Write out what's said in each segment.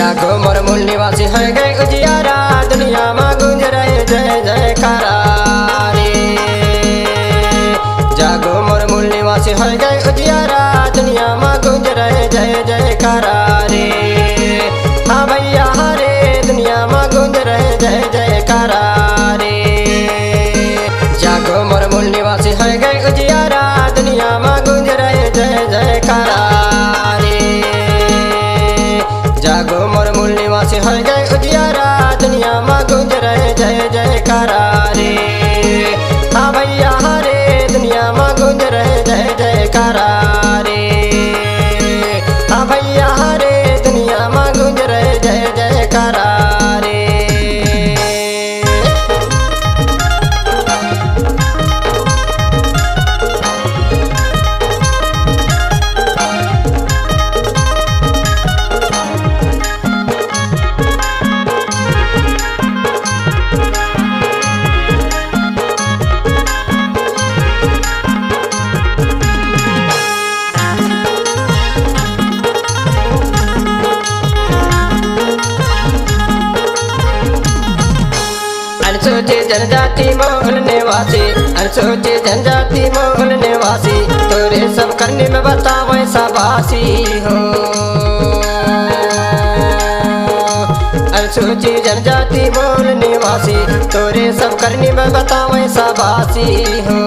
जागो मोर मूल निवासी है गए उजियारा, दुनिया में गूंज रहे जय जयकारा रे। जागो मोर मूल निवासी है गए उजियारा, दुनिया में गूंज रहे जय जयकारा रे। हाँ भैया रे, दुनिया में गूंज रहे जय जयकारा रे। जागो मोर मूल निवासी है गए उजियारा, दुनिया में गूंज रहे जय जयकारा रे। जागो मोर मूल निवासी है गए उजियारा, दुनिया में गूंज रहे जय जयकारा रे। हाँ भैया रे, दुनिया में गूंज रहे जय जयकारा रे। हाँ भैया रे, दुनिया में गूंज रहे जय जयकारा रे। अनुसूचित जनजाति मूल निवासी, अनुसूचित जनजाति मूल निवासी, तोरे सब करने में बतावे सबासी हो। अनुसूचित जनजाति मूल निवासी, तोरे सब करने में बतावे सबासी हो।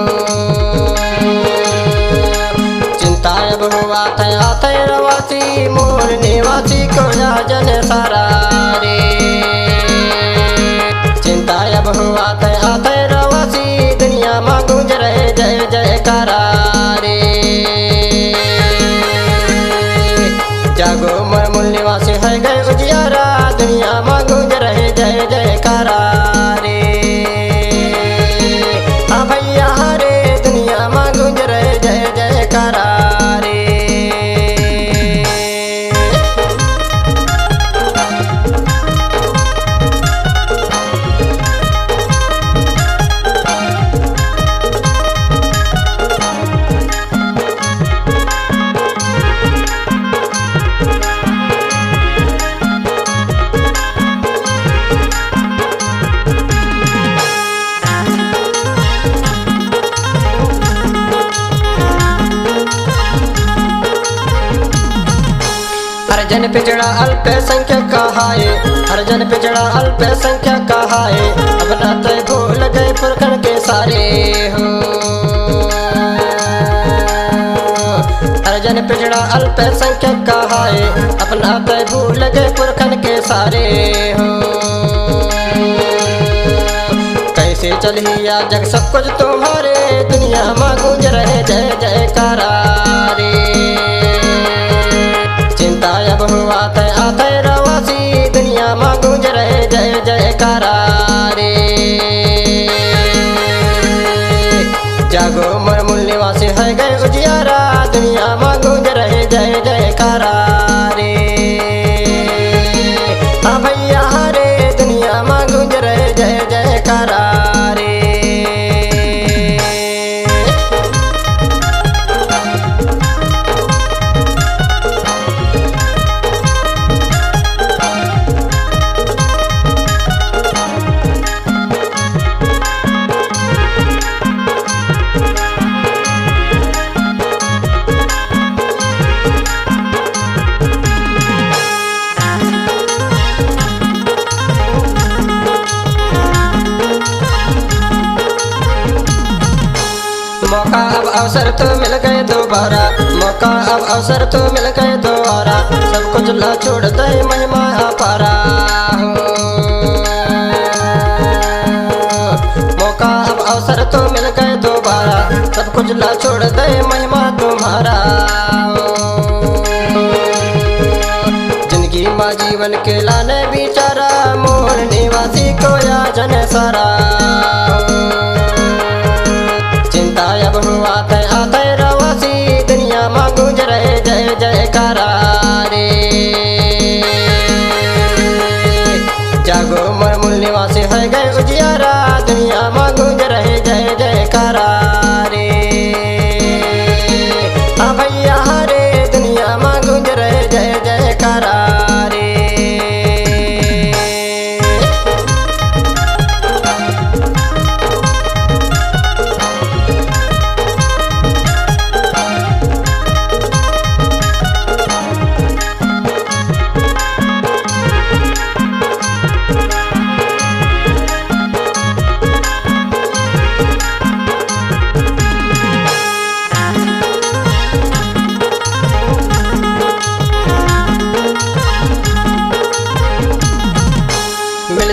चिंता अब हुआ थे रवासी, मूल निवासी को जन सारा रे। चिंता अब हुआ थे रवासी, दुनिया में गूंज रहे जय जयकारा रे। जागो मोर मूल निवासी है गए उजियारा, दुनिया में गूंज रहे जय जयकारा रे। हाँ भैया रे, दुनिया में गूंज रहे जय जयकारा रे। हर जन पिछड़ा अल्पसंख्यक कहाए, हर जन पिछड़ा अल्पसंख्यक कहाए, अपना तय भूल गए पुरखन के सारे हो। हर जन पिछड़ा अल्पसंख्यक कहाए, अपना तय भूल गए पुरखन के सारे हो। कैसे चलिया जग सब कुछ तुम्हारे, दुनिया में गूंज रहे जय जयकारा रे। चिंता अब हुआ थे रवासी, दुनिया में गूंज रहे जय जयकारा रे। जागो मोर मूल निवासी है गए उजियारा, दुनिया में गूंज रहे जय जयकारा रे। हाँ भैया रे, दुनिया में गूंज रहे जय जयकारा रे। मौका अब अवसर तो मिल गए दोबारा, मौका अब अवसर तो मिल गए दोबारा, सब कुछ ला छोड़ दे महिमा अपारा हो। मौका अब अवसर तो मिल गए दोबारा, सब कुछ ला छोड़ दे महिमा तुम्हारा हो। जिंदगी माँ जीवन के लाने बिचारा, मूल निवासी को या जन सारा हो। चिंता अब हुआ थे रवासी, दुनिया में गूंज रहे जय जयकारा रे। जागो मोर मूल निवासी है गए उजियारा, दुनिया में गूंज रहे जय जयकारा रे। हाँ भैया रे, दुनिया में गूंज रहे जय जयकारा रे।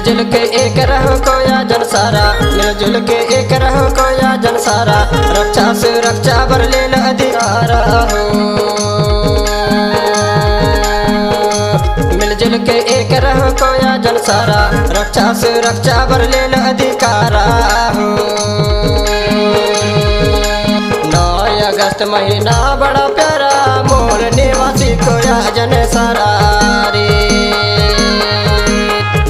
मिलजुल के एक रहो कोया जन सारा, मिलजुल के एक रहो कोया जन सारा, रक्षा सुरक्षा बर ले लो अधिकारा हो। मिलजुल के एक रहो कोया जन सारा, रक्षा सुरक्षा बर ले लो अधिकारा हो। 9 अगस्त महीना बड़ा प्यारा, मोल निवासी कोया जन सारा रे।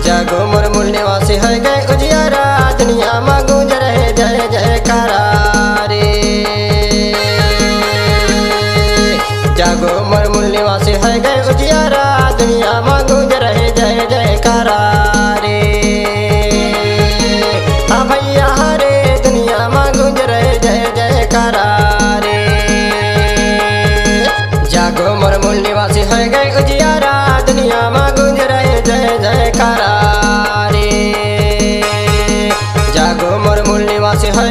जागो मोर मूल निवासी है गए उजियारा, दुनिया में गूंज रहे जय जयकारा रे। जागो मोर मूल निवासी है गए उजियारा, दुनिया में गूंज रहे जय जयकारा रे। हाँ भैया रे, दुनिया में गूंज रहे जय जयकारा रे। जागो मोर मूल निवासी है गए उजियारा, दुनिया में गूंज रहे जय जयकारा रे। जागो मोर मूल निवासी है